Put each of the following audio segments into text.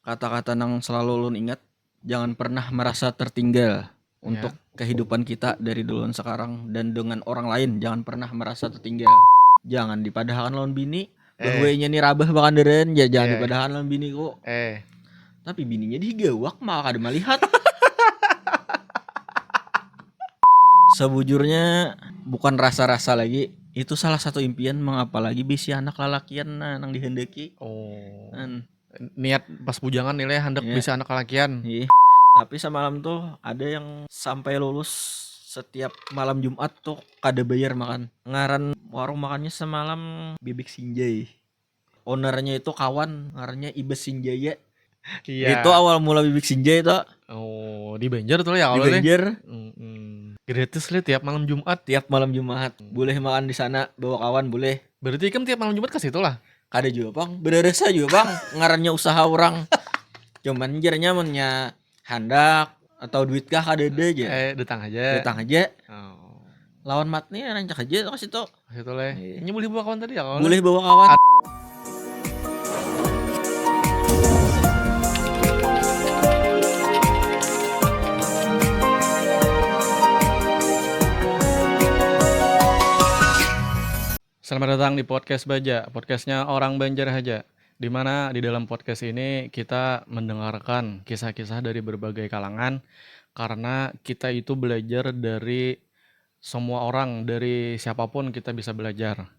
Kata-kata yang selalu ulun ingat, jangan pernah merasa tertinggal untuk kehidupan kita dari dulu dan sekarang dan dengan orang lain. Jangan pernah merasa tertinggal. Jangan dipadahkan lawan bini. Bahwanya nih rabah bakanderen ya jangan dipadahkan lawan bini kok. Tapi bininya digawak maka kada melihat. Sebujurnya bukan rasa-rasa lagi, itu salah satu impian mengapa lagi bisi anak lalakian nang dihendaki. Niat pas bujangan nilai hendak bisa anak lalakian. Tapi semalam tuh ada yang sampai lulus setiap malam Jumat tuh kada bayar makan. Ngaran warung makannya semalam Bibik Sinjai. Ownernya itu kawan, ngarannya Ibes Sinjaya. Itu awal mula Bibik Sinjai itu. Di Banjar tuh ya Di awalnya. Banjar. Gratis lah tiap malam Jumat. Tiap malam Jumat. Boleh makan di sana bawa kawan boleh. Berarti kan tiap malam Jumat ke situ lah. Kada juga bang, berasa juga bang. Ngarannya usaha orang. Cuman jarnya mennya handak atau duit kah kada ada aja. Datang aja. Lawan matnya rancak aja ke situ. Situ lah. Ini boleh bawa kawan tadi ya kawan? Boleh bawa kawan. Selamat datang di podcast Baja, podcastnya orang Banjar aja. Di mana di dalam podcast ini kita mendengarkan kisah-kisah dari berbagai kalangan, karena kita itu belajar dari semua orang, dari siapapun kita bisa belajar.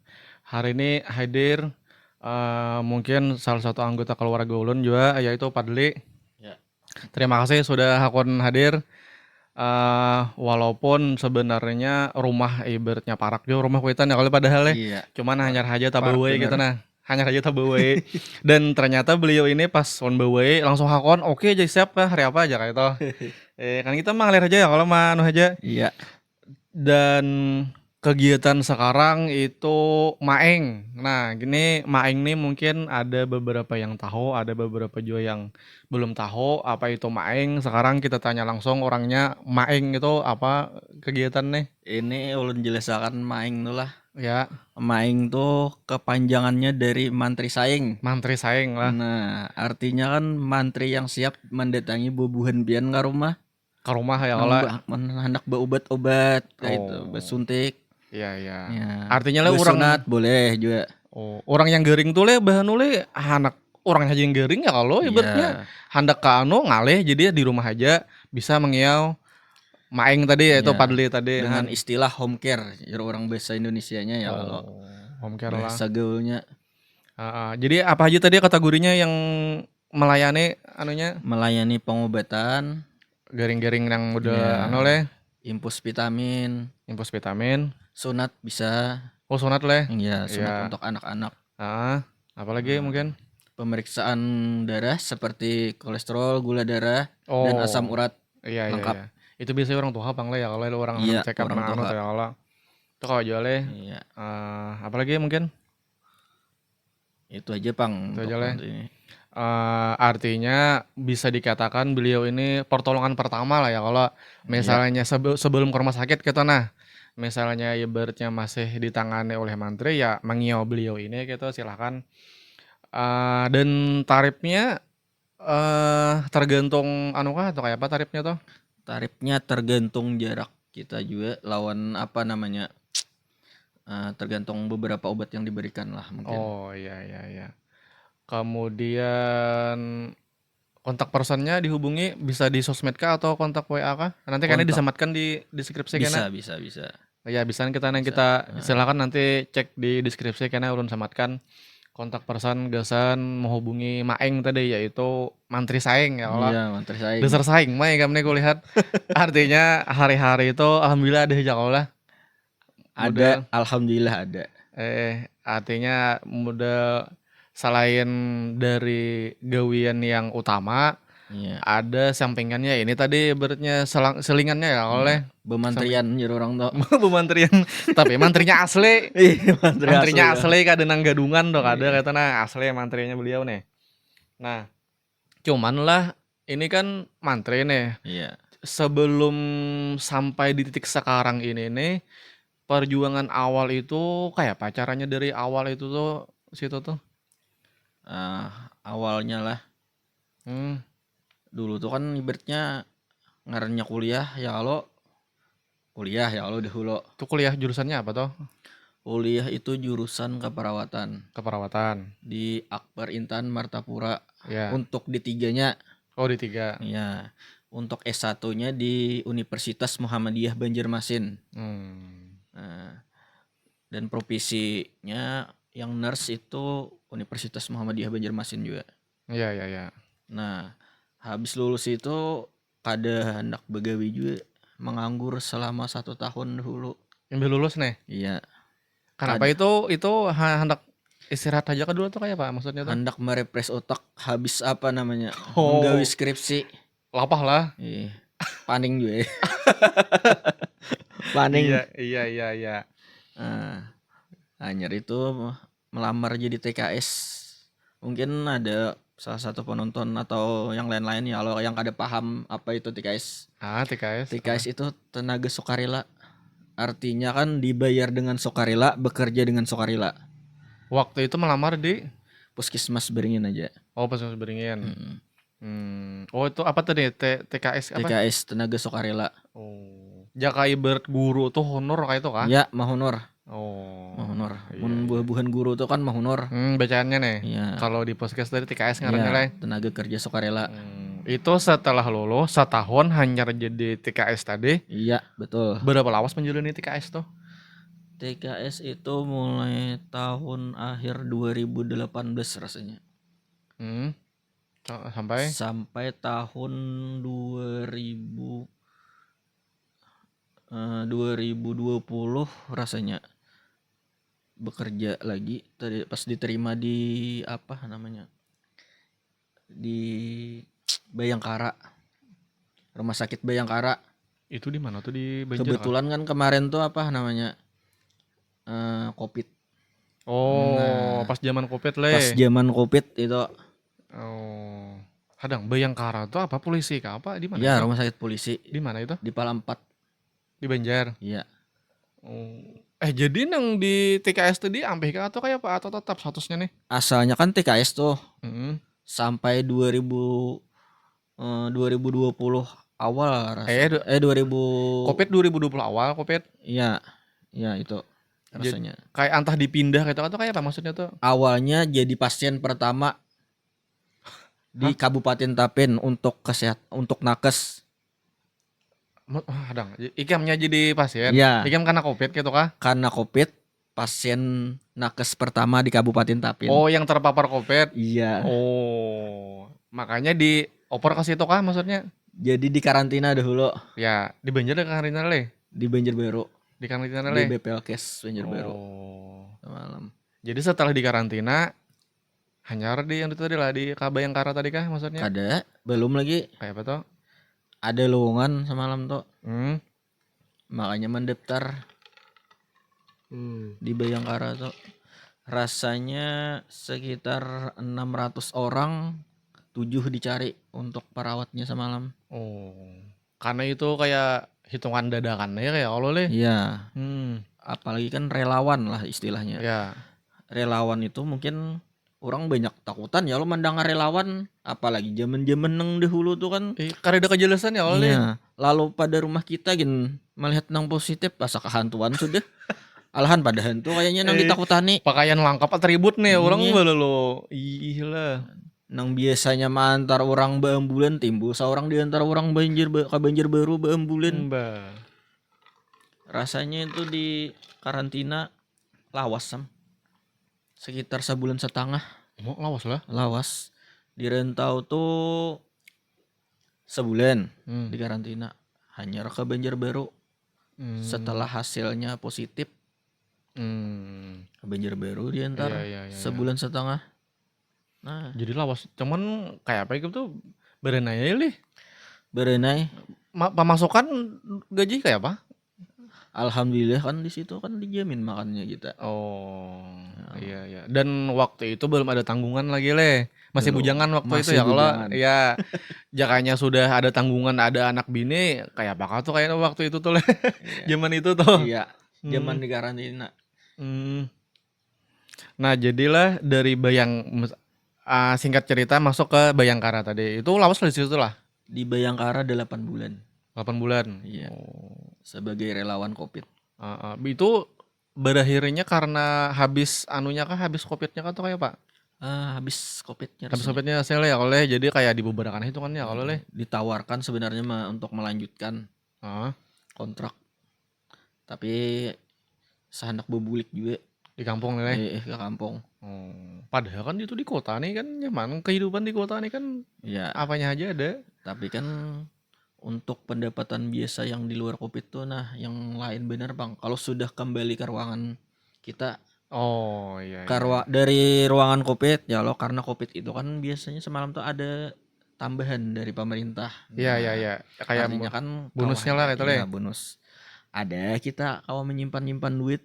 Hari ini hadir mungkin salah satu anggota keluarga ulun juga, yaitu Padli. Terima kasih sudah hakun hadir. Walaupun sebenarnya rumah ibaratnya parak jo rumah kuitan ya kalau padahal cuman hanya aja tabawai gitu nah, hanya aja tabawai. Dan ternyata beliau ini pas on bawai langsung hakon oke jadi siap kah hari apa aja kayak itu. Kan kita mah ngalir aja ya kalau mah anu aja. Dan kegiatan sekarang itu maeng. Nah, gini maeng nih mungkin ada beberapa yang tahu, ada beberapa juga yang belum tahu apa itu maeng. Sekarang kita tanya langsung orangnya, maeng itu apa kegiatan nih? Ini ulun jelaskan maeng tuh lah. Ya. Maeng tuh kepanjangannya dari mantri saing. Mantri saing lah. Nah, artinya kan mantri yang siap mendatangi bubuhan pian ke rumah. Ke rumah ya kalau hendak berobat-obat kayak itu, bersuntik. Iya. Artinya lah orang sunat boleh juga. Orang yang gering tuh le bahan le anak orang aja yang gering ya kalau ibaratnya hendak ke anu ngalih jadi di rumah aja bisa mengiau maeng tadi yaitu Padli tadi dengan istilah home care orang bahasa Indonesianya ya kalau home care lah bahasa gaulnya. Jadi apa aja tadi kategorinya yang melayani anunya? Melayani pengobatan garing-garing yang udah anu le infus vitamin, sunat bisa. Sunat le. Iya, sunat untuk anak-anak. Apalagi mungkin pemeriksaan darah seperti kolesterol, gula darah, dan asam urat. Lengkap. Iya. Itu biasanya orang tua bang le ya kalau orang check up anu tuh ya kalau. Itu kalau jual le. Apalagi mungkin? Itu aja pang. Itu aja le. Artinya bisa dikatakan beliau ini pertolongan pertama lah ya kalau misalnya sebelum ke rumah sakit kita misalnya ibaratnya masih ditangani oleh mantri ya mengiau beliau ini gitu silahkan. Dan tarifnya tergantung anu kah atau kayak apa tarifnya tuh? Tarifnya tergantung jarak kita juga lawan apa namanya tergantung beberapa obat yang diberikan lah mungkin. Iya. Kemudian kontak personnya dihubungi bisa di sosmed kah atau kontak WA kah? Nanti kayaknya disematkan di deskripsi kayaknya. Bisa. Ya bisa kita silakan nanti cek di deskripsi kayaknya ulun sematkan kontak person gasan menghubungi maeng tadi yaitu mantri saing ya Allah. Iya, mantri saing. Dasar saing mah ya gue lihat. Artinya hari-hari itu alhamdulillah ada ya Allah. Ada, alhamdulillah ada. Artinya mudah selain dari gawian yang utama ada sampingannya ini tadi beratnya selingannya ya oleh bemantrian jadi orang tuh. Bemantrian tapi mantrinya asli. Mantrinya asli kadenang gadungan dong ada katanya asli mantrinya beliau nih. Nah cuman lah ini kan mantri nih. Sebelum sampai di titik sekarang ini nih perjuangan awal itu kayak apa caranya dari awal itu tuh situ tuh? Awalnya lah Hmm. Dulu tuh kan ibaratnya ngarannya kuliah ya dahulu. Itu kuliah jurusannya apa toh? Kuliah itu jurusan keperawatan Keperawatan. di Akbar Intan Martapura. Ya. Untuk D3-nya. Oh, D3. Ya. Untuk S1-nya di Universitas Muhammadiyah Banjarmasin. Nah, dan profesinya yang nurse itu Universitas Muhammadiyah Banjarmasin juga. Iya, iya, iya. Nah, habis lulus itu kada hendak begawi juga, menganggur selama 1 tahun dulu. Sambil lulus nih. Iya, Kenapa itu hendak istirahat aja kan dulu tuh kayak apa maksudnya tuh? hendak merefresh otak habis apa namanya? Oh. Menggawi skripsi. Lapah lah. Iya. Paning juga. Paning. Iya. Nah, hanyar itu melamar jadi TKS. Mungkin ada salah satu penonton atau yang lain-lain ya kalau yang kada paham apa itu TKS. TKS. TKS itu tenaga sukarela. Artinya kan dibayar dengan sukarela, bekerja dengan sukarela. Waktu itu melamar di Puskesmas Beringin aja. Oh, Puskesmas Beringin. Oh, itu apa tadi? TKS apa? TKS tenaga sukarela. Oh. Jaka ibarat guru tuh honor kayak itu kah? Ya, mah honor. Oh. Mah honor. Iya, Mun buah-buahan guru tuh kan mah honor. Bacaannya nih. Iya. Kalau di Puskes tadi TKS ngarannya Iya, lah. tenaga kerja sukarela. Itu setelah lulus setahun hanya jadi TKS tadi. Iya, betul. Berapa lawas menjalani TKS tuh? TKS itu mulai tahun akhir 2018 rasanya. Sampai tahun 2020 rasanya bekerja lagi pas diterima di apa namanya, di Bayangkara, Rumah Sakit Bayangkara. Itu di mana tuh di Banjar? Kebetulan kan kemarin tuh apa namanya, COVID. Oh, pas zaman COVID le. Pas zaman COVID itu. Oh, hadang Bayangkara tuh apa polisi kah apa di mana? Iya, rumah sakit polisi. Di mana itu? Di Palampat. Di Banjar. Iya. Oh. Jadi nang di TKS tadi ampeh kah atau kayak apa atau tetap statusnya nih? Asalnya kan TKS tuh. Sampai 2020 awal rasanya. 2000 COVID 2020 awal COVID. Iya. Iya itu rasanya. Kayak antah dipindah gitu atau kayak apa maksudnya tuh? Awalnya jadi pasien pertama di Kabupaten Tapen untuk untuk nakes. Hadang, ikamnya jadi pasien. Iya. Ikam karena COVID gitu kah? Karena COVID, pasien nakes pertama di Kabupaten Tapen. Oh, yang terpapar COVID. Iya. Oh, makanya dioper ke situ kah maksudnya? Jadi di karantina dahulu. Ya, di Banjar ada karantina le. Di Banjarbaru. Di karantina le. Di BPLKes Banjarbaru. Oh. Malam. Jadi setelah di karantina hanyar di yang itu tadi lah di Bayangkara tadi kah maksudnya? Ada, belum lagi. Kayak apa tuh? Ada lowongan semalam tuh. Makanya mendaftar di Bayangkara tuh. Rasanya sekitar 600 orang, 7 dicari untuk perawatnya semalam. Oh. Karena itu kayak hitungan dadakan ya kayak Allah le. Iya. Apalagi kan relawan lah istilahnya. Ya. Relawan itu mungkin orang banyak takutan ya lo mendengar relawan, apalagi zaman-zaman nang dahulu tuh kan karena ada kejelasan ya Allah le. Iya. Lalu pada rumah kita gin melihat nang positif asa kehantuan sudah. Alahan pada hantu kayaknya nang ditakutani. Pakaian lengkap atribut nih orang bala lo. Ih lah. Nang biasanya mantar orang beambulan timbul seorang di antara orang Banjarbaru beambulan. Rasanya itu di karantina lawas sam. Sekitar sebulan setengah. Oh, lawas lah. Lawas. Di rentau tuh sebulan di karantina. Hanya ke Banjarbaru. Setelah hasilnya positif ke Banjarbaru diantar sebulan setengah. Nah, jadi lawas. Cuman kayak apa gitu berenai lih. Berenai. Pemasukan gaji kayak apa? Alhamdulillah kan di situ kan dijamin makannya kita. Oh, iya. Dan waktu itu belum ada tanggungan lagi le. Masih bujangan waktu itu ya kalau ya jakanya sudah ada tanggungan ada anak bini kayak apa tuh kayak waktu itu tuh le. Zaman itu tuh. Iya. Zaman di karantina. Nah, jadilah dari Singkat cerita masuk ke Bayangkara tadi. Itu lawas di situ lah. Di Bayangkara 8 bulan. 8 bulan. Iya. Oh. Sebagai relawan Covid. Itu berakhirnya karena habis anunya kah, habis Covidnya kah atau kayak Pak? Habis Covidnya Habis rasanya. Covidnya hasilnya ya oleh jadi kayak dibubarkan itu kan ya kalau leh. Ditawarkan sebenarnya untuk melanjutkan Ah, kontrak. Tapi sehendak bebulik juga di kampung nih leh. ke kampung. Padahal kan itu di kota nih kan nyaman, kehidupan di kota nih kan Ya, apanya aja ada. tapi kan untuk pendapatan biasa yang di luar Covid tuh yang lain bener Bang. Kalau sudah kembali ke ruangan kita Oh iya. dari ruangan Covid ya lo, karena Covid itu kan biasanya semalam tuh ada tambahan dari pemerintah. Iya. Kayak Artinya kan bonusnya lah itu leh. ya bonus. Ada kita kalau menyimpan duit.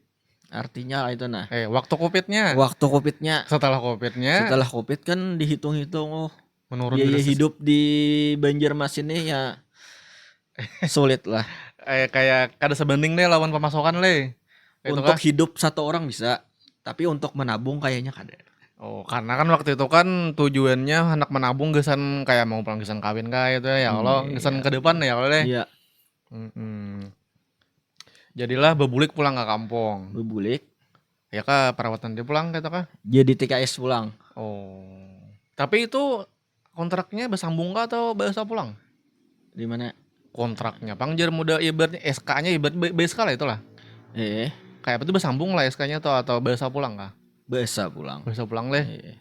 Artinya itu Waktu Covidnya. waktu Covidnya, Setelah Covidnya setelah Covid kan dihitung-hitung menurun biaya drastis. hidup di Banjarmasin ini ya sulit lah. Kayak kada sebanding deh lawan pemasukan leh. Itu Untuk kah? hidup satu orang bisa, tapi untuk menabung kayaknya kada. Karena kan waktu itu kan tujuannya anak menabung gesan kayak mau pulang gesan kawin kah itu ya kalau gesan ke depan ya kalau deh. Iya, Jadilah bebulik pulang ke kampung. bebulik Ya kah perawatan dia pulang gitu kah? jadi TKS pulang. Tapi itu kontraknya bersambung kah atau bahasa pulang? Di mana? Kontraknya pangjar muda ibaratnya SK-nya ibarat BSK lah itulah. Kayak apa tuh bersambung lah SK-nya atau bahasa pulang kah? Bahasa pulang. Bahasa pulang leh.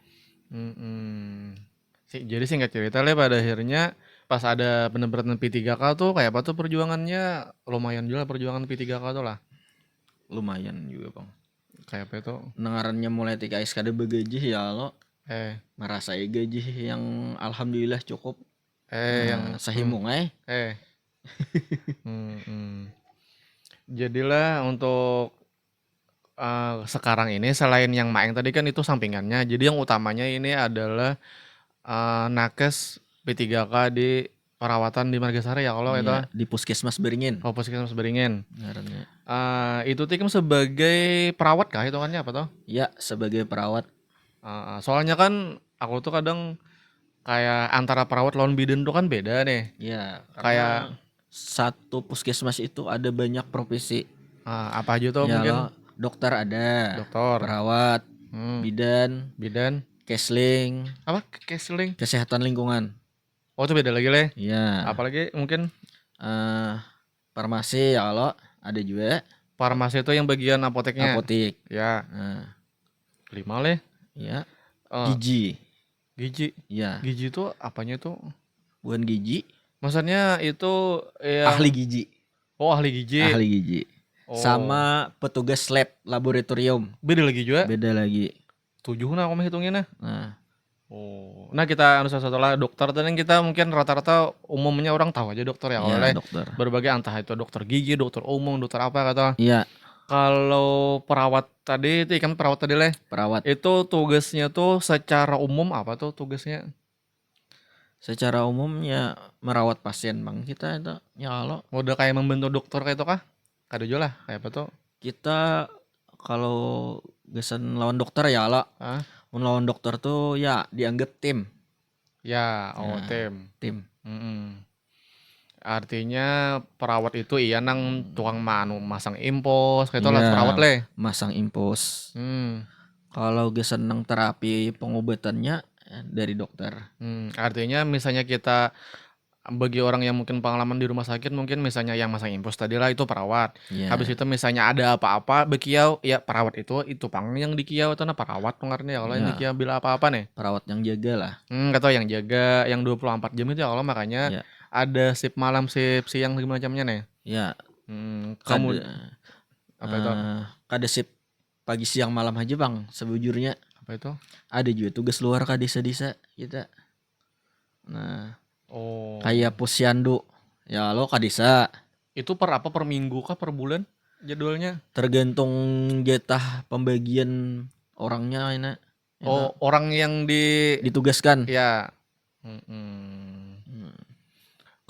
Jadi singkat cerita leh pada akhirnya pas ada penempatan P3K tuh kayak apa tuh perjuangannya lumayan juga perjuangan P3K tuh lah. Lumayan juga Bang. Kayak apa itu? Nengarannya mulai TKS kada begaji ya lo. Merasai gaji yang alhamdulillah cukup. Yang sahimung Jadilah untuk sekarang ini selain yang maeng tadi kan itu sampingannya. Jadi yang utamanya ini adalah nakes P3K di perawatan di Margasari ya kalau itu. Di Puskesmas Beringin. Puskesmas Beringin. Ngarannya. Itu Tikem sebagai perawat kah hitungannya apa toh? Ya, sebagai perawat. Soalnya kan aku tuh kadang kayak antara perawat lawan bidan tuh kan beda nih. Ya, Kayak satu puskesmas itu ada banyak profesi. apa aja tuh Ya mungkin? lo, dokter ada, Dokter, perawat, bidan, kesling, apa kesling? kesehatan lingkungan. Oh itu beda lagi leh. Iya. Apalagi mungkin farmasi ya lo ada juga. Farmasi itu yang bagian apoteknya. Apotek. Ya. 5 leh. Ya. Giji. Ya. Giji itu apanya itu? Bukan giji. Maksudnya itu ahli giji. Oh ahli giji. Ahli giji. Sama petugas lab laboratorium. Beda lagi juga. Beda lagi. 7 nah kamu hitungin nah. Nah kita satu lah dokter tadi kita mungkin rata-rata umumnya orang tahu aja dokter ya oleh dokter. Berbagai entah itu dokter gigi, dokter umum, dokter apa kata. Iya. Kalau perawat tadi itu kan perawat tadi leh. Perawat. Itu tugasnya tuh secara umum apa tuh tugasnya? Secara umum ya merawat pasien Bang. Kita itu ya kalau udah kayak membantu dokter kayak itu kah? Kada juga lah kayak apa tuh? Kita kalau gesan lawan dokter ya lah. Lawan dokter tuh ya dianggap tim. Ya, tim. Artinya perawat itu iya nang tukang masang impos kayak itu lah perawat leh. Masang impos. Kalau gesan nang terapi pengobatannya dari dokter. Artinya misalnya kita bagi orang yang mungkin pengalaman di rumah sakit mungkin misalnya yang masang impos tadi lah itu perawat. Habis itu misalnya ada apa-apa bekiau ya perawat itu pang yang dikiau itu perawat pengarnya kalau yang dikiau bila apa-apa nih. Perawat yang jaga lah. Kata yang jaga yang 24 jam itu ya kalau makanya ada shift malam shift siang segala macamnya nih. Ya. Kamu apa itu? Kada shift pagi siang malam aja Bang sebujurnya. Apa itu? Ada juga tugas luar ka desa-desa kita. Kayak posyandu ya lo ka desa. Itu per apa per minggu kah per bulan jadwalnya? Tergantung jatah pembagian orangnya ini. Orang yang ditugaskan. Ya.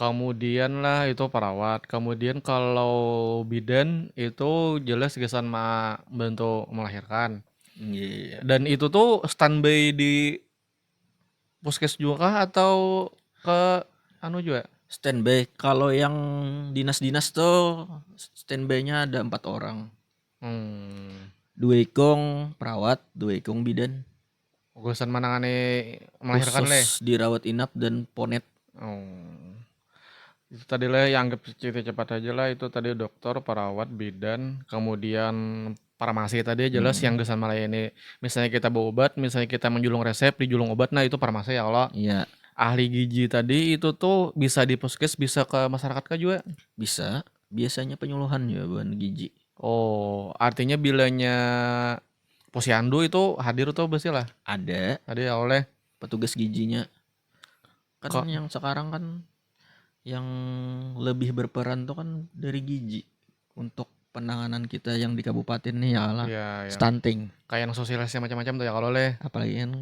Kemudian lah itu perawat. Kemudian kalau bidan itu jelas gesan bantu melahirkan. Dan itu tuh standby di puskes juga kah atau ke anu juga? Standby. Kalau yang dinas-dinas tuh standby-nya ada 4 orang. Hmm. 2 ikong perawat, 2 ikong bidan. Urusan menangani melahirkan le. Khusus dirawat inap dan ponet. Oh. Itu tadi lah yang anggap cerita cepat aja lah, itu tadi dokter, perawat, bidan, kemudian farmasi tadi jelas yang gesan melayani. Misalnya kita bawa obat, misalnya kita menjulung resep, dijulung obat, nah itu farmasi ya Allah. Iya, Ahli gizi tadi itu tuh bisa di puskes, bisa ke masyarakat kah juga? bisa. Biasanya penyuluhan ya buat gizi. Oh, artinya bilanya posyandu itu hadir tuh pasti lah. Ada Tadi ya oleh petugas gizinya. Kan kok yang sekarang kan yang lebih berperan tuh kan dari gizi untuk penanganan kita yang di kabupaten nih ya Allah. ya, ya. Stunting. Kayak yang sosialisasi macam-macam tuh ya kalau oleh. Apalagi kan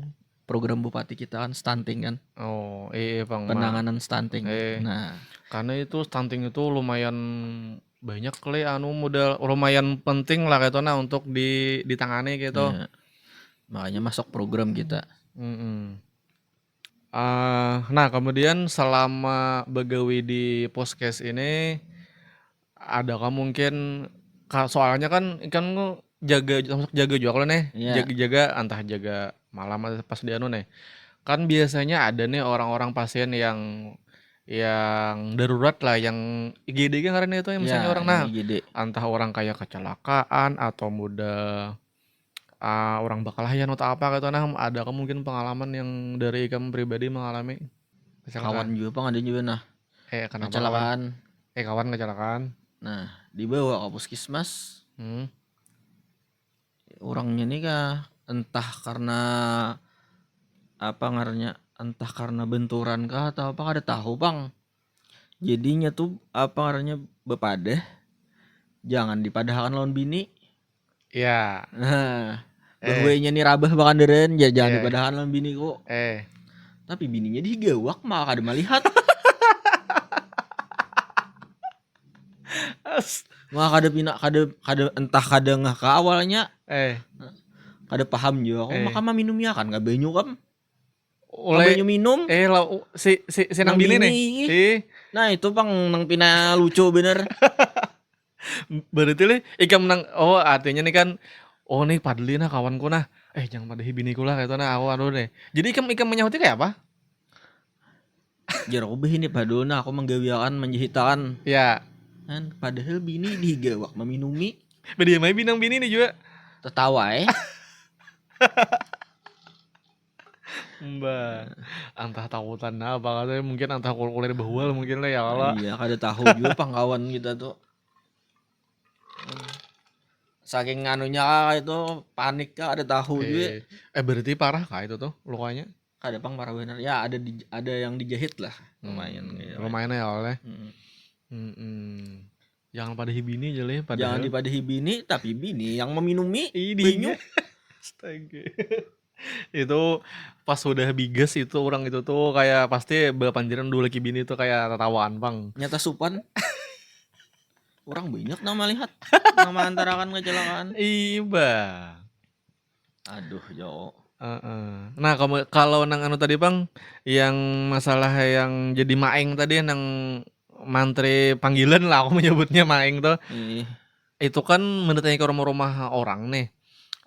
program bupati kita kan stunting kan. Oh, iya Bang. Penanganan stunting. Nah, Karena itu stunting itu lumayan banyak kali modal lumayan penting lah gitu nah untuk ditangani gitu. ya, makanya masuk program kita. Mm-mm. Nah kemudian selama begawi di Puskes ini adakah mungkin soalnya kan jaga termasuk jaga juga kalau nih Iya. jaga-jaga entah jaga malam atau pas di anu nih kan biasanya ada nih orang-orang pasien yang darurat lah yang IGD kan karena itu yang misalnya Ya, orang yang IGD. entah orang kayak kecelakaan atau mudah orang bakalayan atau apa gitu nah ada mungkin pengalaman yang dari kamu pribadi mengalami Kawan juga Bang, ada juga nah kenapa kecelakaan. kawan kecelakaan Nah, dibawa ke puskesmas. Orangnya nih kah entah karena apa ngarannya, entah karena benturan kah atau apa kada tahu Bang. Jadinya tuh apa ngarannya bepadah. Jangan dipadahkan lawan bini. iya Nah, bahwanya nih rabah bakanderen jangan Iya. dipadahkan lawan bini kok. Tapi bininya digawak mah kada melihat. Mah kada entah kada ngah ke awalnya. Kada paham juga aku maka mah minum ya kan nggak banyu kam. Oleh Banyu minum. si nang bini nih. Nah itu Bang nang pina lucu bener. Berarti le ikam menang artinya nih kan nih padli nah kawanku nah jangan padahi biniku lah gitu nah aku anu deh jadi ikam menyahutnya kayak apa Jar aku ini padona aku menggawiakan menjahitakan ya kan padahal bini digawak meminumi beda main binang bini nih juga tertawa mbak entah takutan apa katanya mungkin entah kuliah bahwal mungkin lah ya Allah iya kada tahu juga pangkawan kita tuh saking nganunya itu panik kah ada tahu juga berarti parah kah itu tuh lukanya kada pang parah bener ya ada yang dijahit lah lumayan lumayan ya oleh jangan padahi bini aja lah jangan dipadahi bini tapi bini yang meminumi banyu astaga itu pas udah biges itu orang itu tuh kayak pasti berpanjiran dulu lagi bini tuh kayak tertawaan bang nyata supan orang banyak nama lihat nama antarakan kecelakaan iba aduh jauh nah kalau nang anu tadi bang yang masalah yang jadi maeng tadi nang mantri panggilan lah aku menyebutnya maeng tuh itu kan mendatangi ke rumah-rumah orang nih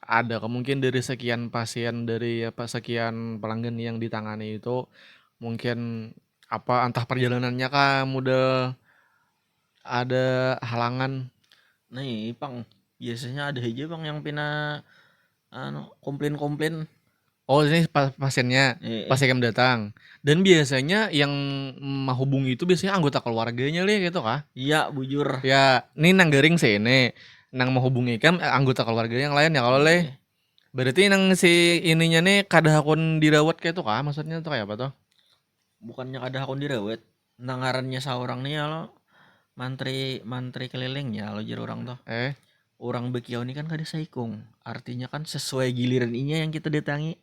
ada kemungkinan dari sekian pasien dari sekian pelanggan yang ditangani itu mungkin apa entah perjalanannya kah mudah ada halangan nih Pang biasanya ada aja Bang yang pina komplain ini pasiennya pas yang datang dan biasanya yang menghubungi itu biasanya anggota keluarganya gitu kah iya bujur ya ini nang garing sih ini nang menghubungi kan anggota keluarga yang lain ya kalau berarti nang si ininya nih kada hakun dirawat kayak itu kah maksudnya tuh kayak apa tuh bukannya kada hakun dirawat nangarannya seorang nih ya lo mantri kelilingnya lo jir orang tuh orang bekiau ini kan kada saikung artinya kan sesuai giliran inya yang kita datangi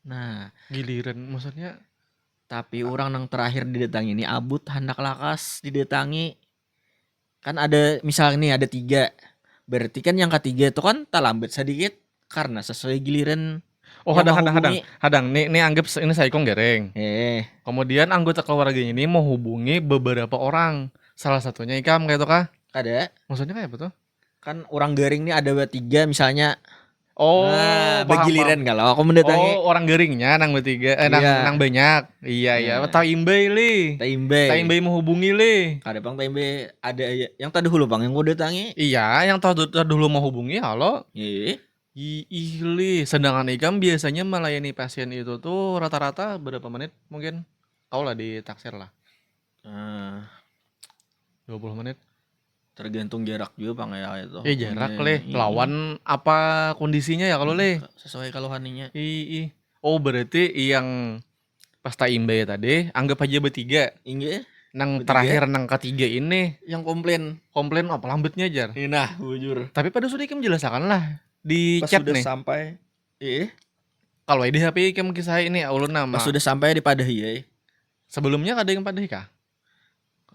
nah giliran maksudnya tapi orang yang terakhir didatangi ini abut hendak lakas didatangi kan ada misalnya nih ada 3 berarti kan yang ketiga itu kan tak lambat sedikit karena sesuai giliran Oh, yang hadang hadang hadang. menghubungi. Hadang, nih anggap ini saikong gereng. Kemudian anggota keluarga ini menghubungi beberapa orang. Salah satunya Ikam kayak itu kah? Ada. Maksudnya kayak apa tuh? Kan orang garing nih ada bertiga misalnya. Oh, Nah, paham paham. begiliran kalau aku mendatangi. Oh, orang geringnya nang bertiga, nang Iya. nang banyak. Iya iya. Iya. Taimbe li. Taimbe. Taimbe menghubungi li. Ada bang Taimbe ada yang tadi dulu bang yang gue datangi. Iya, yang tahu dulu mau hubungi, halo. Iya. Li. Sedangkan Ikam biasanya melayani pasien itu tuh rata-rata berapa menit mungkin? Kau lah ditaksir lah. 20 menit. Tergantung jarak juga bang ya itu. Jarak leh. Lawan apa kondisinya ya kalau leh? Sesuai keluhannya. Oh, berarti yang pas Taimbe tadi anggap aja bertiga. Iya. Nang terakhir nang ketiga ini yang komplain apa lambatnya jar. Nah, bujur. Tapi pada sudah Ikam jelaskan lah di pas chat sudah nih. Sampai. Kalau di HP Ikam kisah ini ulun nama. Pas sudah sampai di Padahi ya. Sebelumnya ada yang Padahi kah?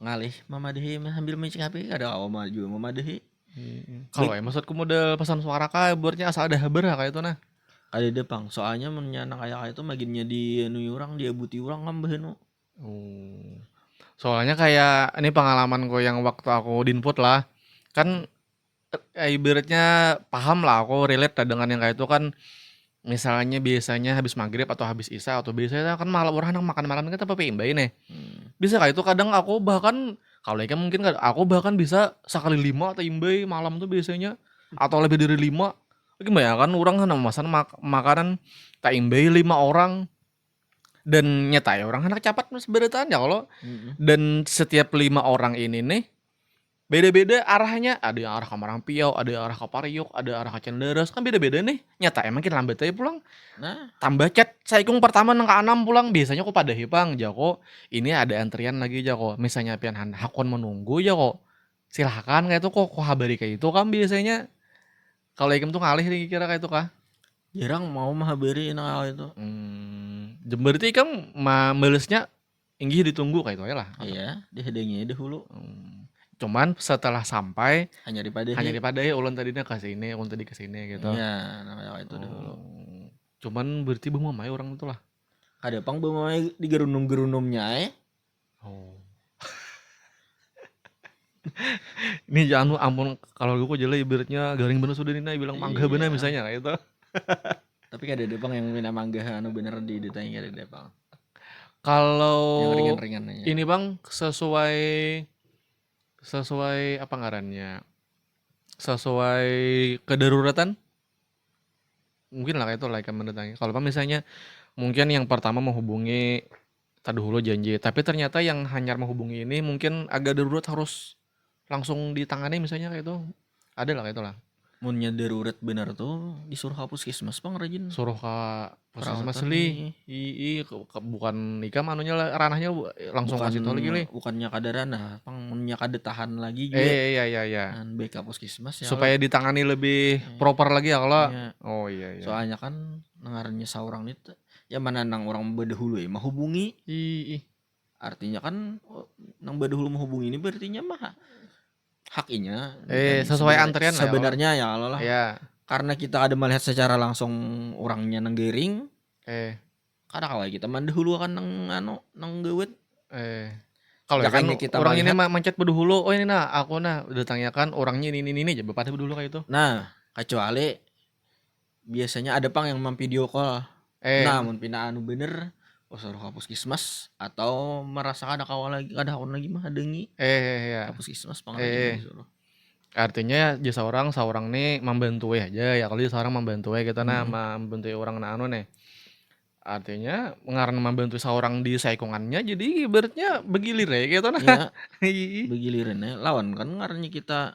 Ngalih Mamadahi sambil mencik HP ada awal maju Mamadahi. Kalau maksudku model pesan suara kah buatnya asal ada haber kayak itu nah. Ada depang soalnya menyanang kayak itu maginnya di orang dia buti orang ngambehin. Soalnya kayak ini pengalaman gue yang waktu aku dinput lah. Kan ibaratnya paham lah aku relate dengan yang kayak itu kan. Misalnya biasanya habis maghrib atau habis isya atau biasanya kan malam orang makan malam kan apa imbai nih. Bisa kayak itu kadang aku bahkan kalau ikan mungkin aku bahkan bisa sekali 5 atau imbai malam tuh biasanya atau lebih dari 5. Gimana kan orang kan memesan makanan tak imbai 5 orang dan nyata ya orang anak cepat sebenarnya ya kalau dan setiap 5 orang ini nih beda-beda arahnya, ada yang arah ke Marangpiau, ada yang arah ke Pariuk, ada arah ke Cenderes, kan beda-beda nih. Nyata emang kita lambat aja pulang. Nah, tambah chat saikung pertama nang ke-6 pulang, biasanya kok pada hipang, Jako. Ini ada antrian lagi Jako. Misalnya pian hakon menunggu Jako. Silahkan kayak itu kok habari kayak itu kan biasanya. Kalau ikem tuh ngalih nih kira kayak itu kah? Jarang mau menghabari nang itu. Berarti ikem melesnya inggih ditunggu kayak itu ya lah. Iya, dihedengi dahulu. Cuman setelah sampai hanya di ulun tadinya ke sini, ulun tadi ke sini gitu. Iya, namanya itu dulu. Cuman berarti bemamai orang itu lah. Ada pang bemamai di gerunum-gerunumnya Ini jangan ampun kalau gue jelek ibaratnya garing bener sudah Nina bilang mangga bener misalnya kayak itu. Tapi ada depang yang mina mangga anu bener di ditanya ada depang. Kalau yang ringan-ringan aja. Ini bang sesuai apa ngarannya? Sesuai kedaruratan? Mungkin lah kayak itu like mendatangi. Kalau misalnya mungkin yang pertama menghubungi tadi dulu janji, tapi ternyata yang hanya menghubungi ini mungkin agak darurat harus langsung ditangani misalnya kayak itu. Ada lah kayak itu lah. Munnya darurat bener tuh disuruh ke puskesmas bang rajin. Suruh ke puskesmas li. Bukan Ikam anunya lah, ranahnya langsung kasih tau lagi li. Bukannya kada ranah, munnya kada tahan lagi juga. Iya. Kan BK puskesmas ya. Supaya ditangani lebih proper lagi ya kalau. Oh iya. Soalnya kan nengarnya seorang itu ya mana nang orang bedahulu ya menghubungi. Artinya kan nang bedahulu menghubungi ini berartinya mah haknya sesuai antrian lah sebenarnya ya Allah lah. Ya. Karena kita ada melihat secara langsung orangnya nang gering. Kada kawai kita mandahulu kan nang gawet. Kalau kan kita orang ini mencet bedahulu, oh ini nah aku nah udah tanyakan orangnya ini aja bapak bedahulu kayak itu. Nah, kecuali biasanya ada pang yang video call. Nah, mun pina anu bener suruh ke puskesmas atau merasakan ada kawan lagi mah dengi. Iya. Ke puskesmas pang disuruh. Artinya jasa seorang nih membantu aja ya, kalau seorang membantu kita nah membantu orang anu nih. Artinya ngaran membantu seorang di saikongannya jadi ibaratnya begilir ya gitu nah. Iya. Begilirannya lawan kan ngarannya kita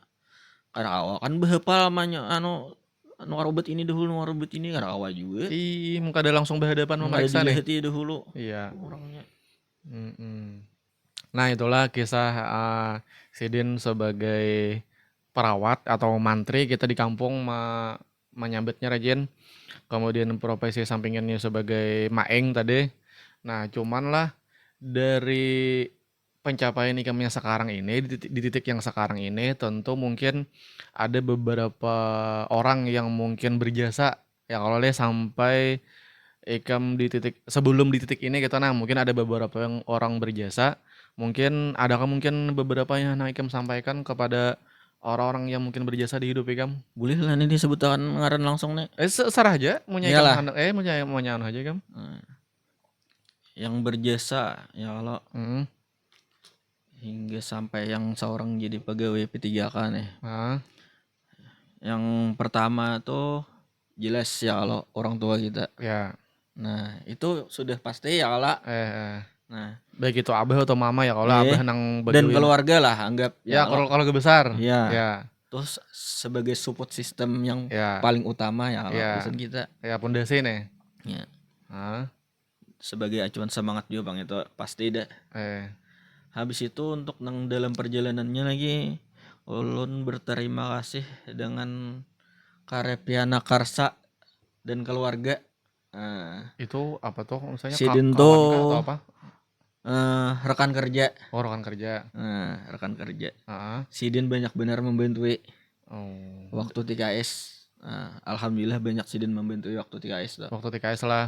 kada awal kan behepal lamanya anu warobet ini dahulu warobet ini kada awal juga. Muka ada langsung berhadapan memeriksa nih. Dahulu. Iya. Orangnya. Nah itulah kisah Sidin sebagai perawat atau mantri kita di kampung menyambetnya rajin. Kemudian profesi sampingannya sebagai maeng tadi. Nah cuman lah dari pencapaian ikamnya sekarang ini di titik yang sekarang ini tentu mungkin ada beberapa orang yang mungkin berjasa Ya kalau deh sampai ikam di titik sebelum di titik ini gitu nah mungkin ada beberapa yang orang berjasa, mungkin adakah mungkin beberapa yang ikam sampaikan kepada orang-orang yang mungkin berjasa di hidup ikam? Boleh lah nih disebutkan ngaran langsung nih. Sarah aja mau ikam Iyalah. mau nyaon aja ikam. Yang berjasa ya kalau Heeh. hingga sampai yang seorang jadi pegawai P3K nih. Heeh. Yang pertama tuh jelas ya kalau orang tua kita. Ya. Nah, itu sudah pasti ya kalau. Nah, baik itu abah atau mama ya kalau abah nang dan bagawin. keluarga lah anggap Ya kalau keluarga besar. Iya. Ya. Terus sebagai support system yang Ya. paling utama ya kalau Ya. pesan kita. Ya pondasi nih. Ya. Heeh. Sebagai acuan semangat juga Bang itu pasti dah. Habis itu untuk nang dalam perjalanannya lagi ulun berterima kasih dengan Karepiana Karsa dan keluarga. Itu apa tuh misalnya Sidin kawan kah atau tuh apa? rekan kerja. Oh rekan kerja. Rekan kerja. Heeh. Sidin banyak benar membantu Oh. waktu TKS. Alhamdulillah banyak Sidin membantu waktu TKS tuh. Waktu TKS lah.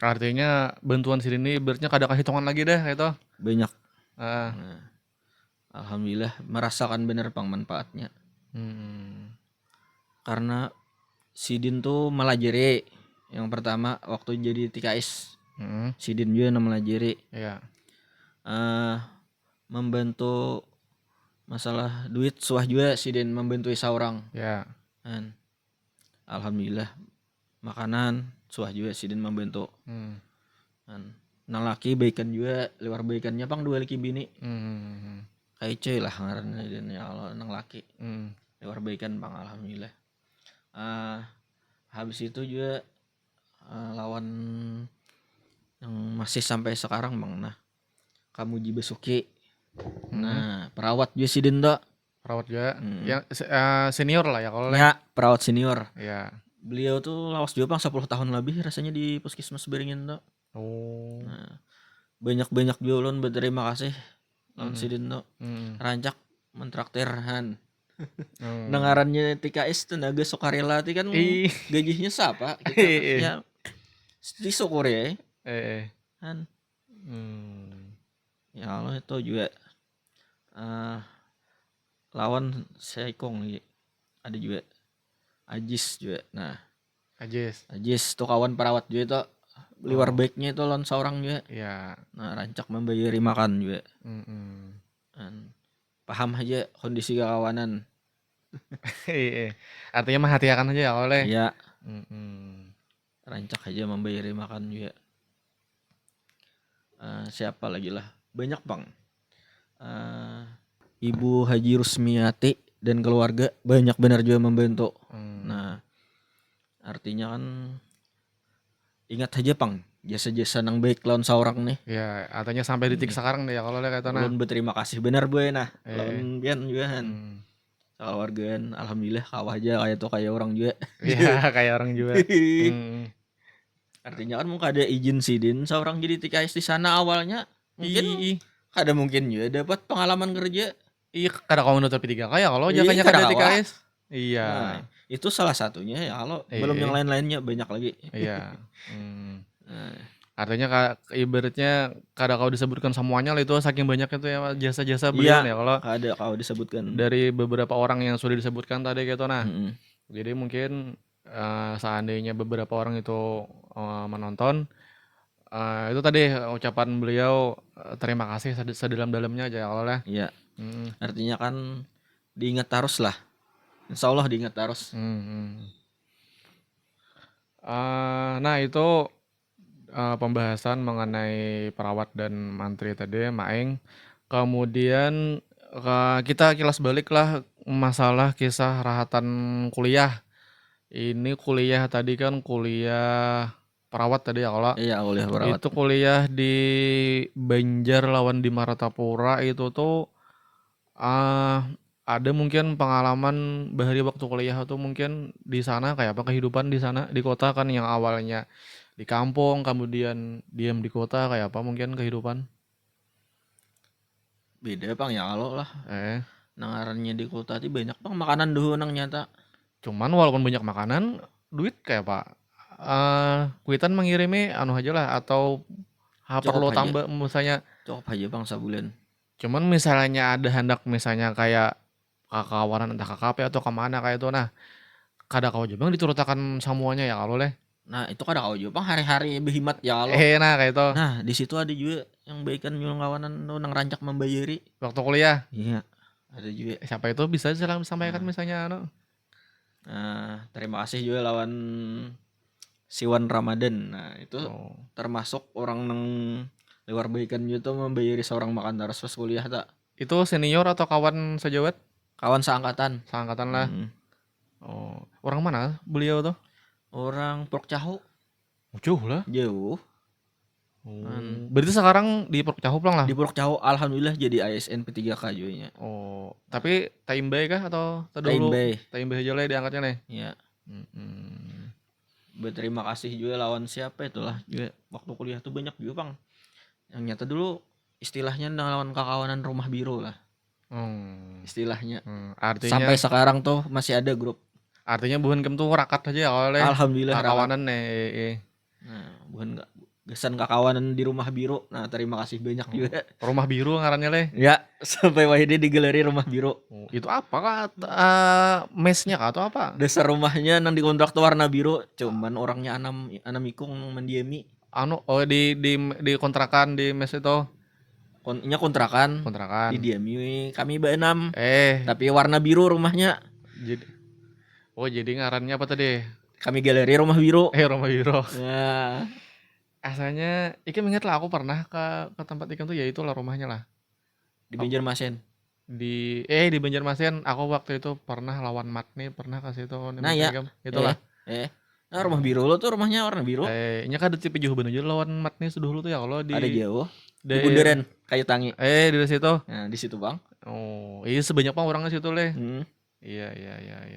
Artinya bantuan sini ini ibaratnya kadang hitungan lagi dah itu. Banyak. Alhamdulillah merasakan benar pang manfaatnya. Karena Sidin tuh melajari yang pertama waktu jadi TKS. Sidin juga melajari. Iya. Membantu masalah duit suah juga Sidin membantu seorang. Ya. Alhamdulillah makanan suah juga Sidin membantu. Nang laki baikan juga luar baikannya pang 2 laki bini. Kayak cuy lah ngarannya ya Allah nang laki. Luar baikan pang alhamdulillah. Habis itu juga lawan yang masih sampai sekarang bang nah kamu Basuki. Nah perawat juga Sidin tuh. Perawat juga. Yang senior lah ya kalau ya perawat senior. Ya. Beliau tuh lawas juga pang 10 tahun lebih rasanya di Puskesmas Beringin tuh. Nah, banyak juga ulun berterima kasih lawan Sidin tuh. Rancak mentraktirhan. Dengarannya TKS tenaga sukarela kan gajinya siapa kita ya disyukur ya. Ya Allah itu juga lawan Seikong ada juga Ajis juga. Nah Ajis tuh kawan perawat juga itu liwar baiknya itu lawan seorang juga. Ya. Nah rancak membayari makan juga. Paham aja kondisi kawanan. Artinya mah hati-hatikan aja ya oleh. Iya. Rancak aja membayari makan juga. Siapa lagi lah banyak bang. Ibu Haji Rusmiati dan keluarga banyak benar juga membantu. Nah artinya kan ingat aja pang jasa-jasa nang baik lawan seorang nih. Ya artinya sampai detik sekarang deh ya kalau oleh kata ulun berterima kasih benar boy nah lawan pian juga kan. Keluargaan alhamdulillah kawah aja kayak tuh kayak orang juga. Iya kayak orang juga. Artinya kan mungkin ada izin Sidin seorang jadi TKS di sana awalnya mungkin ada mungkin juga dapat pengalaman kerja. Iya kada kau nutup P3K ya kalau jakanya kada TKS. Iya. Nah, itu salah satunya ya kalau belum yang lain-lainnya banyak lagi. Iya. Artinya ibaratnya kada kau disebutkan semuanya lah itu saking banyaknya tuh ya jasa-jasa beliau ya kalau ada kau disebutkan dari beberapa orang yang sudah disebutkan tadi gitu nah. Jadi mungkin seandainya beberapa orang itu menonton itu tadi ucapan beliau terima kasih sedalam-dalamnya aja ya kalau lah. Iya. Artinya kan diingat terus lah. Insya Allah diingat terus. Nah itu pembahasan mengenai perawat dan mantri tadi Maeng. Kemudian kita kilas balik lah masalah kisah rahatan kuliah. Ini kuliah tadi kan kuliah perawat tadi ya kalau. Iya kuliah perawat. Itu kuliah di Banjar lawan di Martapura itu tuh ada mungkin pengalaman bahari waktu kuliah tuh mungkin di sana kayak apa kehidupan di sana di kota kan yang awalnya di kampung kemudian diam di kota kayak apa mungkin kehidupan. Beda pang ya kalau lah. Nangarannya di kota ti banyak pang makanan dulu nang nyata. Cuman walaupun banyak makanan duit kayak Pak. Kuitan mengirimi anu aja lah atau Cukup perlu aja, tambah misalnya. cukup aja Bang sebulan. Cuman misalnya ada hendak misalnya kayak kakawanan entah KKP atau kemana kayak itu nah kada kau juga diturutakan semuanya ya kalau leh. Nah, itu kada kau juga Bang hari-hari berhemat ya kalau. Nah kayak itu Nah, di situ ada juga yang baikan nyulung kawanan tuh nang rancak membayari. waktu kuliah. Iya, ada juga. Siapa itu bisa sampaikan Nah, misalnya anu. terima kasih juga lawan Siwan Ramadan. Nah, itu Oh. termasuk orang nang luar baikan juga tuh membayari seorang makan taras pas kuliah tak. Itu senior atau kawan sejawat? Kawan seangkatan. Seangkatan lah. Hmm. Oh, orang mana beliau tuh? Orang Purk Cahu. Jauh lah. Jauh. Berarti sekarang di Cahup lang lah. Di Purk Cahu alhamdulillah jadi ASN P3K juga nya. Oh, tapi Taimbai kah atau terdahulu? Taimbai aja lah diangkatnya nih. Iya. Berterima kasih juga lawan siapa itulah juga waktu kuliah tuh banyak juga Bang. Yang nyata dulu istilahnya lawan kakawanan rumah biru lah. Istilahnya. Artinya Sampai sekarang tuh masih ada grup. Artinya bukan kem tuh rakat aja ya oleh. Alhamdulillah kawanan nih. Nah, bukan enggak gesan kakawanan di rumah biru. Nah, terima kasih banyak juga. Rumah biru ngarannya leh. Ya, sampai wahidi digeleri rumah biru. Itu apa kah? Mesnya kah atau apa? Dasar rumahnya nang dikontrak tuh warna biru, cuman orangnya anam ikung mendiami. Anu di kontrakan di mes itu. Kontrakan. Kontrakan. Didiami kami beenam. Tapi warna biru rumahnya. Jadi ngarannya apa tadi? Kami galeri rumah biru. Rumah biru. Nah. Asalnya ikan ingat lah aku pernah ke tempat ikan tuh ya itulah rumahnya lah. Di Banjarmasin. Di Banjarmasin aku waktu itu pernah lawan Matni pernah kasih itu. Nah ya. Itulah. Nah rumah biru lo tuh rumahnya warna biru. Nya kan ada tipe jauh bener lawan Matni sudah dulu tuh ya kalau di. Ada jauh. Di Bundaran Kayu Tangi. Di situ. Nah di situ Bang. Oh iya sebanyak Bang orangnya situ leh. Iya.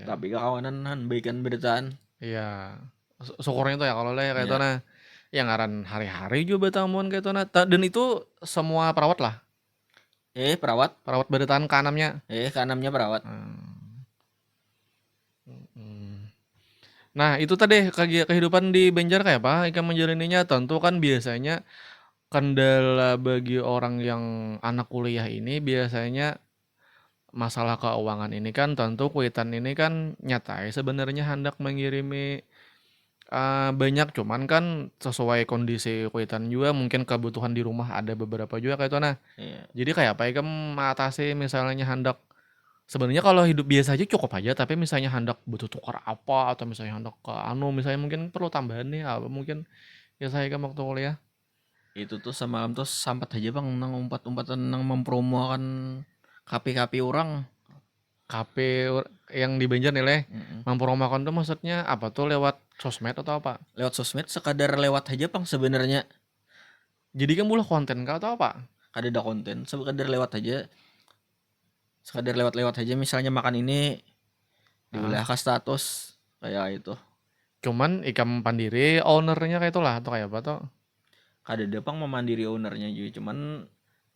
Tapi kawanan baikan beritaan. Iya. Syukurnya tuh ya kalau leh kayak itu nah. Yang ngaran hari-hari juga betamuan kayak itu nah. Dan itu semua perawat lah. Perawat beritaan kanamnya. Kanamnya perawat. Nah itu tadi kehidupan di Banjar kayak apa ikan menjalaninya tentu kan biasanya kendala bagi orang yang anak kuliah ini biasanya masalah keuangan ini kan tentu kuitan ini kan nyata sebenarnya hendak mengirimi banyak cuman kan sesuai kondisi kuitan juga mungkin kebutuhan di rumah ada beberapa juga kayak itu nah. Jadi kayak apa ikan mengatasi misalnya hendak sebenarnya kalau hidup biasa aja cukup aja tapi misalnya hendak butuh tukar apa atau misalnya hendak ke misalnya mungkin perlu tambahan nih apa mungkin ya saya kan waktu kuliah itu tuh semalam tuh sampai aja Bang nang umpat-umpatan nang mempromokan KP orang KP yang di Banjar nih leh mempromokan tuh maksudnya apa tuh lewat sosmed atau apa? Lewat sosmed sekadar lewat aja Bang sebenarnya. Jadi kan mulai konten kah atau apa? Kada ada konten sekadar lewat aja. Sekadar lewat aja misalnya makan ini diulah ke status kayak itu. Cuman ikam pandiri ownernya kayak itulah atau kayak apa tuh? Kada ada Bang memandiri ownernya juga cuman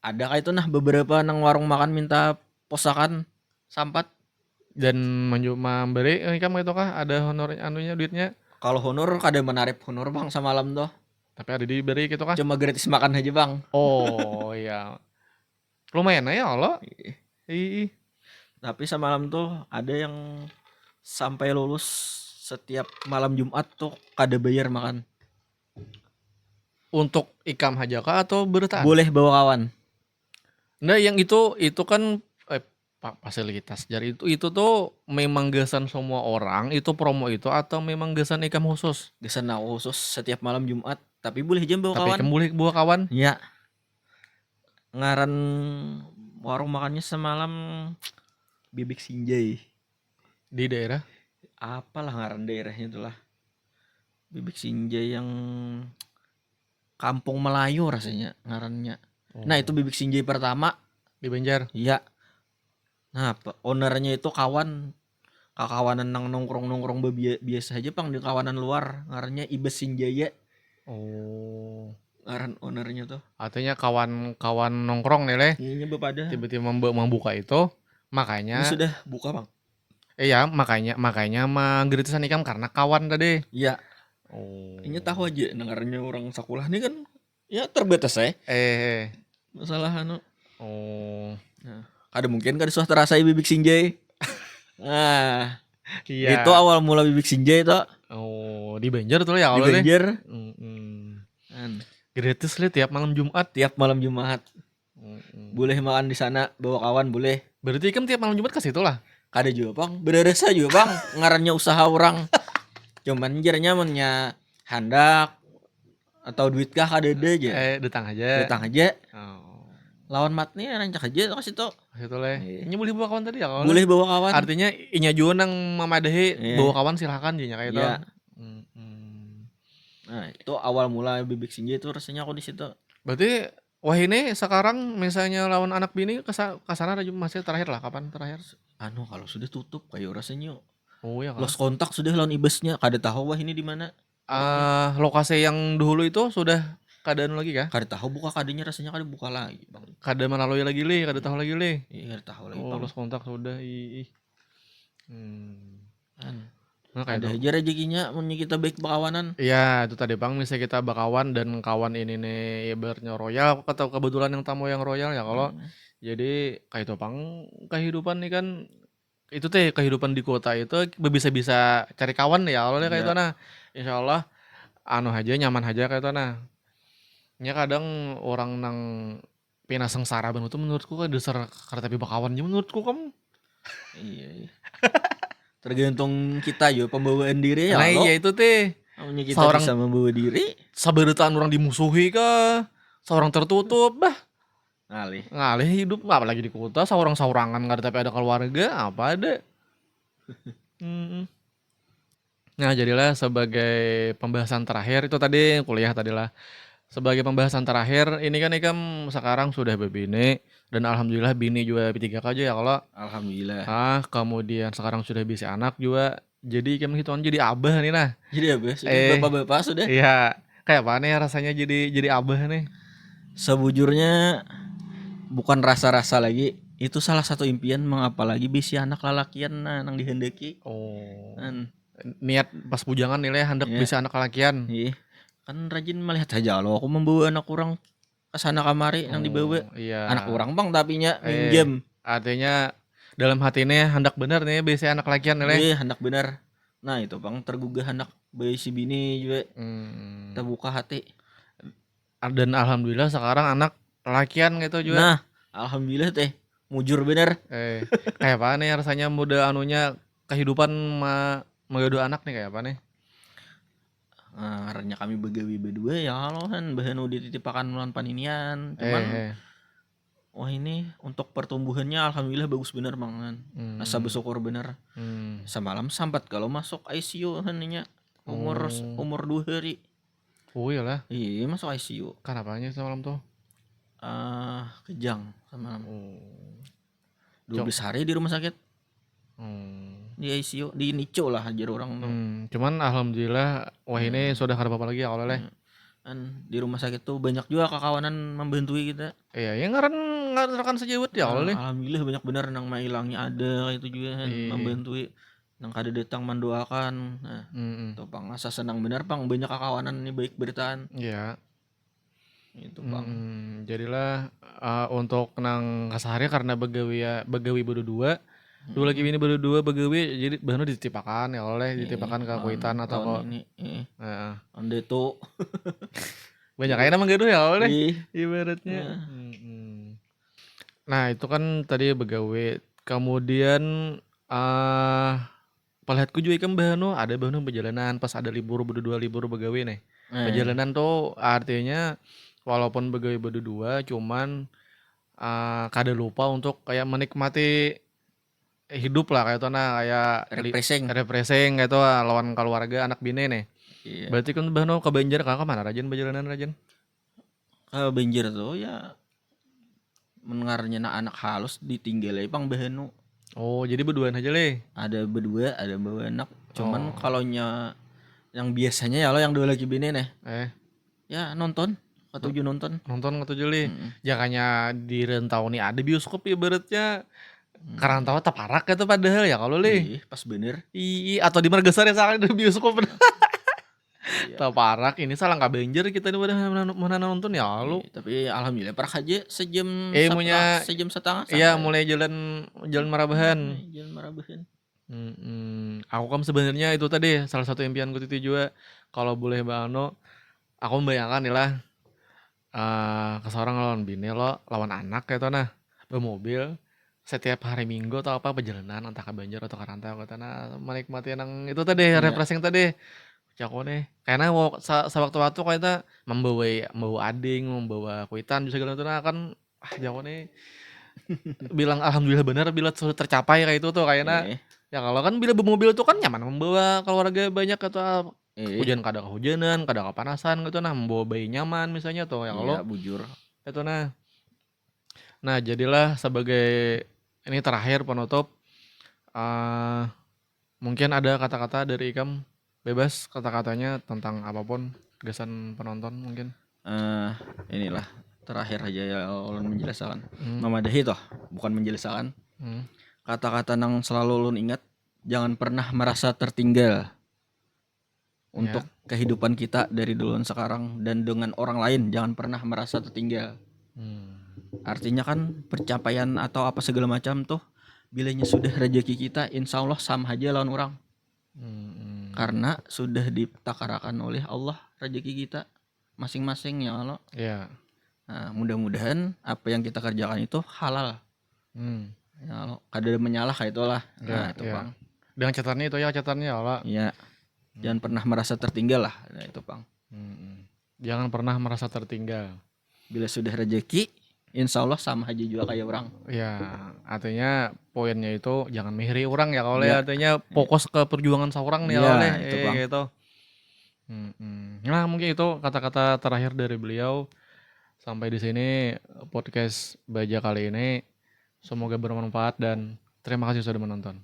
ada kayak itu nah beberapa nang warung makan minta posakan sampat dan memberi ikam itu kah ada honor anunya duitnya? Kalau honor kada menarik honor Bang semalam tuh. Tapi ada diberi gitu kah? Cuma gratis makan aja Bang. Oh iya. Lumayan ya Allah. Tapi semalam tuh ada yang sampai lulus setiap malam Jumat tuh kada bayar makan. Untuk ikam haja kah atau bertahan? Boleh bawa kawan. Nah yang itu kan fasilitas jadi itu tuh memang gesan semua orang itu promo itu atau memang gesan ikam khusus? Gesan aku khusus setiap malam Jumat tapi boleh jam bawa kawan. Tapi boleh bawa kawan? Iya. Ngaran warung makannya semalam Bebek Sinjai. Di daerah? Apalah ngaran daerahnya itulah. Bebek Sinjai yang Kampung Melayu rasanya ngarannya. Nah itu Bebek Sinjai pertama di Banjar. Iya. Nah ownernya itu kawanan nang nongkrong biasa aja Bang di kawanan luar ngarannya Ibes Sinjaya. Ngaran ownernya tuh. Artinya kawan nongkrong nih leh. Iya bepada. Tiba-tiba membuka itu makanya. Ini sudah buka Bang. Iya, makanya mah gratisan ikam karena kawan tadi. Iya, Oh. ini tahu aja dengarnya orang sekolah ini kan ya terbatas ya Eh. masalah anu. Oh. Nah, kada mungkin kada suah terasai Bibik Sinjay. Nah, Iya. itu awal mula Bibik Sinjay itu Oh, di Banjar tuh ya di kalau deh. Banjar. Gratis lah tiap malam Jumat. Tiap malam Jumat. Boleh makan di sana bawa kawan boleh. Berarti kan tiap malam Jumat ke situ lah. Kada juga bang, berasa juga bang, ngarannya usaha orang. Cuman jarnya mennya handak atau duit kah kada ada aja. Datang aja. Datang aja. Oh. Lawan matnya rancak aja ke situ. Situ lah. Ini boleh bawa kawan tadi ya kalau. Boleh bawa kawan. Artinya inya juga nang mamadahi bawa kawan silakan jadinya kayak itu. Iya. Nah, itu awal mula Bibik Sinjay itu rasanya aku di situ. Berarti wah ini sekarang misalnya lawan anak bini kesana aja masih terakhir lah kapan terakhir? Anu kalau sudah tutup kayak rasanya. Oh ya kan. Lost kontak sudah lawan ibesnya, kada tahu wah ini di mana. Lokasi yang dulu itu sudah keadaan lagi kah? Kada tahu buka kadenya rasanya kada buka lagi, Bang. Kada melalui lagi li, kada tahu lagi li. Iya, kada tahu lagi, Oh, Bang. lost kontak sudah. Nah, ada aja rezekinya mun kita baik bakawanan. Iya, itu tadi Bang, misalnya kita bakawan dan kawan ini nih ibaratnya royal atau kebetulan yang tamu yang royal ya kalau jadi kayak itu Bang, kehidupan nih kan itu teh kehidupan di kota itu bisa cari kawan ya Allah kayak itu nah. Insyaallah anu aja nyaman aja kayak itu nah. Nya kadang orang nang pina sengsara banget tuh menurutku kan dasar karena bakawan menurutku kamu. Iya. Tergantung kita yo pembawaan diri ya. Nah iya itu teh. Namanya kita bisa membawa diri. Saberetaan orang dimusuhi kah? Seorang tertutup bah. Ngalih hidup apalagi di kota saurangan nggak ada tapi ada keluarga apa ada. Nah jadilah sebagai pembahasan terakhir itu tadi kuliah tadi lah. Sebagai pembahasan terakhir ini kan Ikam sekarang sudah berbini dan alhamdulillah bini juga B3K aja ya kalau. Alhamdulillah. Kemudian sekarang sudah bisa anak juga. Jadi Ikam hitungan jadi abah nih nah. Jadi abah sudah bapak-bapak sudah. Iya. Kayak apa nih rasanya jadi abah nih? Sebujurnya bukan rasa-rasa lagi. Itu salah satu impian mengapa lagi bisa anak lalakian nang dihendaki. Oh. Niat pas bujangan nilai hendak bisa anak lalakian. Iya. Kan rajin melihat saja lo aku membawa anak orang ke sana kamari yang dibawa. Iya. Anak orang bang tapinya minjem. Artinya dalam hati ini hendak benar nih bisa anak lalakian nilai. Iya, hendak benar. Nah, itu bang tergugah hendak bayi si bini juga. Terbuka hati. Dan alhamdulillah sekarang anak lalakian gitu juga. Nah, alhamdulillah teh mujur bener. Kayak apa nih rasanya muda anunya kehidupan mengadu anak nih kayak apa nih? Karena kami begawi berdua ya kalau kan bahan udah dititipakan melawan paninian. Cuman wah ini untuk pertumbuhannya alhamdulillah bagus bener bang kan. Asa bersyukur bener. Semalam sempat kalau masuk ICU kan umur 2 hari. Oh iyalah. Iya masuk ICU. Kenapanya semalam tuh? Kejang semalam. 12 hari di rumah sakit. Di ICU, di Nico lah ajar orang tuh. Cuman alhamdulillah wah ini sudah kada apa-apa lagi ya kalau di rumah sakit tuh banyak juga kakawanan membantu kita. Iya, yang ngaran sejawat ya Allah. Alhamdulillah banyak benar nang mailangnya ada itu juga kan membantu nang kada datang mendoakan. Nah, tuh Pang asa senang benar Pang banyak kakawanan ini baik bertahan. Iya. Itu Pang. Jadilah untuk nang kasahari karena begawi berdua dulu lagi ini berdua begawi jadi bahannya dititipakan ya oleh dititipakan ke kuitan atau kok ini ande tuh banyak aja namanya gaduh ya oleh ibaratnya. Nah itu kan tadi begawi kemudian pelihatku juga kan bahano ada bahano perjalanan pas ada libur begawi nih. Perjalanan tuh artinya walaupun begawi berdua cuman kada lupa untuk kayak menikmati hidup lah kayak itu nah kayak refreshing kayak itu lawan keluarga anak bini nih. Iya. Berarti kan bahano ke Banjar kakak mana Rajan perjalanan Rajan? Ke Banjar tuh ya mendengarnya anak halus ditinggal aja Pang bahano. Oh jadi berduaan aja le? Ada berdua ada bawa anak. Cuman kalau yang biasanya ya lo yang 2 lagi bini nih. Ya nonton. Ketujuh nonton ketujuh le. Jangannya di rentau nih ada bioskop ibaratnya Karantau teu parak eta padahal ya kalau leh. Pas bener. Atau di Margasar ya salah di bioskop. Iya. Teu parak ini salah banjir kita nih udah nonton ya lu. Tapi alhamdulillah parak aja sejam Munya sejam setengah iya sampai. mulai jalan Marabahan. Jalan Marabahan. Aku kan sebenarnya itu tadi salah satu impianku itu juga kalau boleh Bano, aku membayangkan lah ke seorang lawan bini lo lawan anak gitu nah bermobil setiap hari Minggu atau apa perjalanan entah ke Banjar atau ke Rantau gitu nah menikmati yang itu tadi refreshing tadi Cako nih karena sewaktu-waktu kita membawa ading membawa kuitan juga gitu nah kan Jawa nih bilang alhamdulillah benar bila sudah tercapai kayak itu tuh kayaknya ya kalau kan bila bermobil tuh kan nyaman membawa keluarga banyak atau hujan kadang kehujanan kadang kepanasan gitu nah membawa bayi nyaman misalnya tuh ya kalau bujur itu nah jadilah sebagai ini terakhir penutup mungkin ada kata-kata dari Ikam bebas kata-katanya tentang apapun kesan penonton mungkin inilah terakhir aja ya ulun menjelaskan memadahi toh bukan menjelaskan kata-kata yang selalu ulun ingat jangan pernah merasa tertinggal untuk kehidupan kita dari dulu sekarang dan dengan orang lain jangan pernah merasa tertinggal. Artinya kan pencapaian atau apa segala macam tuh bilanya sudah rezeki kita insya Allah sama aja lawan orang. Karena sudah ditakarakan oleh Allah rezeki kita masing-masing ya Allah. Nah, mudah-mudahan apa yang kita kerjakan itu halal. Ya Allah, kada menyalah kayak itulah. Nah, itu Bang. Dengan catatannya itu ya catatannya ya Allah. Iya. Jangan pernah merasa tertinggal lah. Nah, itu Bang. Jangan pernah merasa tertinggal. Bila sudah rezeki, insya Allah sama aja juga kayak orang. Ya, artinya poinnya itu jangan mihri orang ya kalau artinya fokus ke perjuangan seorang nih kalau itu Bang. gitu. Nah, mungkin itu kata-kata terakhir dari beliau. Sampai di sini podcast Baja kali ini. Semoga bermanfaat dan terima kasih sudah menonton.